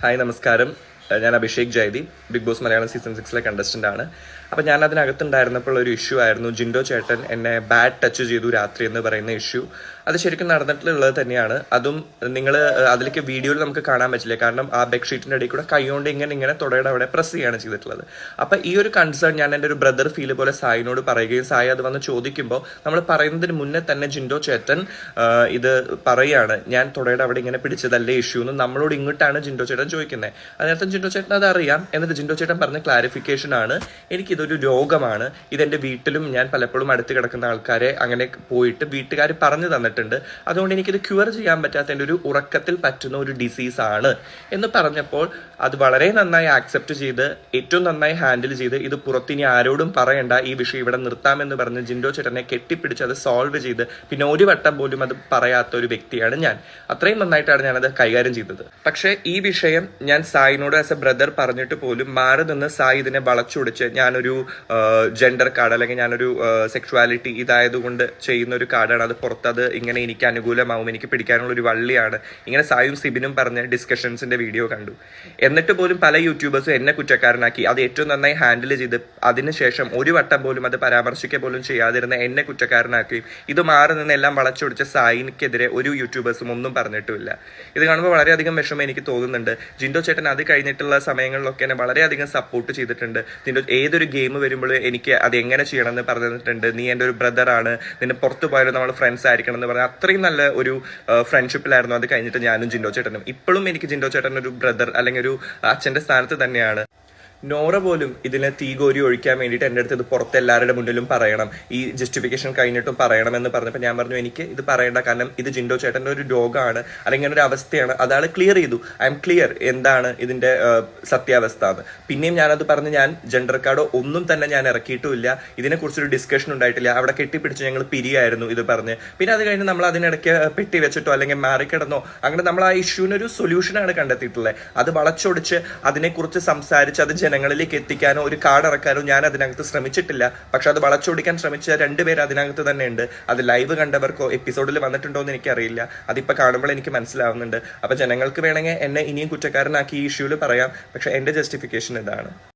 Hi നമസ്കാരം. ഞാൻ Abhishek Jayadeep, Bigg Boss Malayalam season 6 contestant ആണ്. അപ്പം ഞാൻ അതിനകത്തുണ്ടായിരുന്നപ്പോൾ ഒരു ഇഷ്യൂ ആയിരുന്നു, ജിൻഡോ ചേട്ടൻ എന്നെ ബാഡ് ടച്ച് ചെയ്തു രാത്രി എന്ന് പറയുന്ന ഇഷ്യൂ. അത് ശരിക്കും നടന്നിട്ടുള്ളത് തന്നെയാണ്. അതും നിങ്ങൾ അതിലേക്ക് വീഡിയോയിൽ നമുക്ക് കാണാൻ പറ്റില്ല, കാരണം ആ ബെഡ്ഷീറ്റിൻ്റെ ഇടയിൽ കൂടെ കൈകൊണ്ട് ഇങ്ങനെ തുടയുടെ അവിടെ പ്രസ് ചെയ്യാണ് ചെയ്തിട്ടുള്ളത്. അപ്പം ഈ ഒരു കൺസേൺ ഞാൻ എൻ്റെ ഒരു ബ്രദർ ഫീൽ പോലെ സായിനോട് പറയുകയും സായി അത് വന്ന് ചോദിക്കുമ്പോൾ നമ്മൾ പറയുന്നതിന് മുന്നേ തന്നെ ജിൻഡോ ചേട്ടൻ ഇത് പറയുകയാണ്, ഞാൻ തുടയുടെ അവിടെ ഇങ്ങനെ പിടിച്ചതല്ലേ ഇഷ്യൂ എന്ന് നമ്മളോട് ഇങ്ങോട്ടാണ് ജിൻഡോ ചേട്ടൻ ചോദിക്കുന്നത്. അതിനർത്ഥം ജിൻഡോ ചേട്ടൻ അത് അറിയാം. എന്നിട്ട് ജിൻഡോ ചേട്ടൻ പറഞ്ഞ ക്ലാരിഫിക്കേഷൻ ആണ്, എനിക്കിതൊരു രോഗമാണ്, ഇതെൻ്റെ വീട്ടിലും ഞാൻ പലപ്പോഴും അടുത്ത് കിടക്കുന്ന ആൾക്കാരെ അങ്ങനെ പോയിട്ട് വീട്ടുകാർ പറഞ്ഞു തന്നിട്ടുണ്ട്, അതുകൊണ്ട് എനിക്കിത് ക്യൂർ ചെയ്യാൻ പറ്റാത്തതിൻ്റെ ഒരു ഉറക്കത്തിൽ പറ്റുന്ന ഒരു ഡിസീസ് ആണ് എന്ന് പറഞ്ഞപ്പോൾ അത് വളരെ നന്നായി ആക്സെപ്റ്റ് ചെയ്ത് ഏറ്റവും നന്നായി ഹാൻഡിൽ ചെയ്ത് ഇത് പുറത്തിനി ആരോടും പറയണ്ട, ഈ വിഷയം ഇവിടെ നിർത്താമെന്ന് പറഞ്ഞ് ജിൻഡോ ചേട്ടനെ കെട്ടിപ്പിടിച്ച് അത് സോൾവ് ചെയ്ത് പിന്നെ ഒരു വട്ടം പോലും അത് പറയാത്ത ഒരു വ്യക്തിയാണ് ഞാൻ. അത്രയും നന്നായിട്ടാണ് ഞാനത് കൈകാര്യം ചെയ്തത്. പക്ഷേ ഈ വിഷയം ഞാൻ സായിനോട് ആസ് എ ബ്രദർ പറഞ്ഞിട്ട് പോലും മാറി നിന്ന് സായി ഇതിനെ വളച്ചൊടിച്ച് ഞാനൊരു ജെൻഡർ കാർഡ് അല്ലെങ്കിൽ ഞാനൊരു സെക്ഷുവാലിറ്റി ഇതായതുകൊണ്ട് ചെയ്യുന്ന ഒരു കാർഡാണ്, അത് പുറത്തത് ഇങ്ങനെ എനിക്ക് അനുകൂലമാവും, എനിക്ക് പിടിക്കാനുള്ള ഒരു വള്ളിയാണ്, ഇങ്ങനെ സായും സിബിനും പറഞ്ഞ ഡിസ്കഷൻസിന്റെ വീഡിയോ കണ്ടു. എന്നിട്ട് പോലും പല യൂട്യൂബേഴ്സും എന്നെ കുറ്റക്കാരനാക്കി, അത് ഏറ്റവും നന്നായി ഹാൻഡിൽ ചെയ്ത് അതിനുശേഷം ഒരു വട്ടം പോലും അത് പരാമർശിക്കുക പോലും ചെയ്യാതിരുന്ന എന്നെ കുറ്റക്കാരനാക്കുകയും ഇത് മാറി നിന്ന് എല്ലാം വളച്ചൊടിച്ച സായിനെതിരെ ഒരു യൂട്യൂബേഴ്സും ഒന്നും പറഞ്ഞിട്ടുമില്ല. ഇത് കാണുമ്പോൾ വളരെയധികം വിഷമം എനിക്ക് തോന്നുന്നുണ്ട്. ജിൻഡോ ചേട്ടൻ അത് കഴിഞ്ഞിട്ടുള്ള സമയങ്ങളിലൊക്കെ എന്നെ വളരെയധികം സപ്പോർട്ട് ചെയ്തിട്ടുണ്ട്. ജിൻഡോ ഏതൊരു ഗെയിം വരുമ്പോൾ എനിക്ക് അത് എങ്ങനെ ചെയ്യണം എന്ന് പറഞ്ഞു തന്നിട്ടുണ്ട്. നീ എൻ്റെ ഒരു ബ്രദറാണ്, നിന്നെ പുറത്തു പോയാലും നമ്മൾ ഫ്രണ്ട്സ് ആയിരിക്കണം എന്ന് പറഞ്ഞാൽ അത്രയും നല്ല ഒരു ഫ്രണ്ട്ഷിപ്പിലായിരുന്നു അത് കഴിഞ്ഞിട്ട് ഞാനും ജിൻഡോ ചേട്ടനും. ഇപ്പോഴും എനിക്ക് ജിൻഡോ ചേട്ടൻ ഒരു ബ്രദർ അല്ലെങ്കിൽ ഒരു അച്ഛൻ്റെ സ്ഥാനത്ത് തന്നെയാണ്. നോറ പോലും ഇതിനെ തീകോരി ഒഴിക്കാൻ വേണ്ടിയിട്ട് എൻ്റെ അടുത്ത് ഇത് പുറത്ത് എല്ലാവരുടെ മുന്നിലും പറയണം, ഈ ജസ്റ്റിഫിക്കേഷൻ കഴിഞ്ഞിട്ടും പറയണം എന്ന് പറഞ്ഞപ്പോൾ ഞാൻ പറഞ്ഞു എനിക്ക് ഇത് പറയണ്ട, കാരണം ഇത് ജിൻഡോ ചേട്ടൻ്റെ ഒരു രോഗമാണ് അല്ലെങ്കിൽ ഒരു അവസ്ഥയാണ്. അതാണ് ക്ലിയർ ചെയ്തു. ഐ എം ക്ലിയർ എന്താണ് ഇതിൻ്റെ സത്യാവസ്ഥ എന്ന്. പിന്നെയും ഞാനത് പറഞ്ഞ് ഞാൻ ജെൻഡർ കാർഡോ ഒന്നും തന്നെ ഞാൻ ഇറക്കിയിട്ടുമില്ല, ഇതിനെക്കുറിച്ചൊരു ഡിസ്കഷൻ ഉണ്ടായിട്ടില്ല. അവിടെ കെട്ടിപ്പിടിച്ച് ഞങ്ങൾ പിരിയായിരുന്നു ഇത് പറഞ്ഞ്. പിന്നെ അത് കഴിഞ്ഞ് നമ്മൾ അതിനിടയ്ക്ക് പെട്ടി വെച്ചിട്ടോ അല്ലെങ്കിൽ മാറിക്കിടന്നോ അങ്ങനെ നമ്മൾ ആ ഇഷ്യൂവിനൊരു സൊല്യൂഷനാണ് കണ്ടെത്തിയിട്ടുള്ളത്. അത് വളച്ചൊടിച്ച് അതിനെക്കുറിച്ച് സംസാരിച്ച് അത് ജനങ്ങളിലേക്ക് എത്തിക്കാനോ ഒരു കാർഡ് ഇറക്കാനോ ഞാൻ അതിനകത്ത് ശ്രമിച്ചിട്ടില്ല. പക്ഷെ അത് വളച്ചൊടിക്കാൻ ശ്രമിച്ച രണ്ടുപേർ അതിനകത്ത് തന്നെ ഉണ്ട്. അത് ലൈവ് കണ്ടവർക്കോ എപ്പിസോഡിൽ വന്നിട്ടുണ്ടോ എന്ന് എനിക്കറിയില്ല. അതിപ്പോൾ കാണുമ്പോൾ എനിക്ക് മനസ്സിലാവുന്നുണ്ട്. അപ്പൊ ജനങ്ങൾക്ക് വേണമെങ്കിൽ എന്നെ ഇനിയും കുറ്റക്കാരനാക്കി ഈ ഇഷ്യൂവിൽ പറയാം, പക്ഷെ എന്റെ ജസ്റ്റിഫിക്കേഷൻ ഇതാണ്.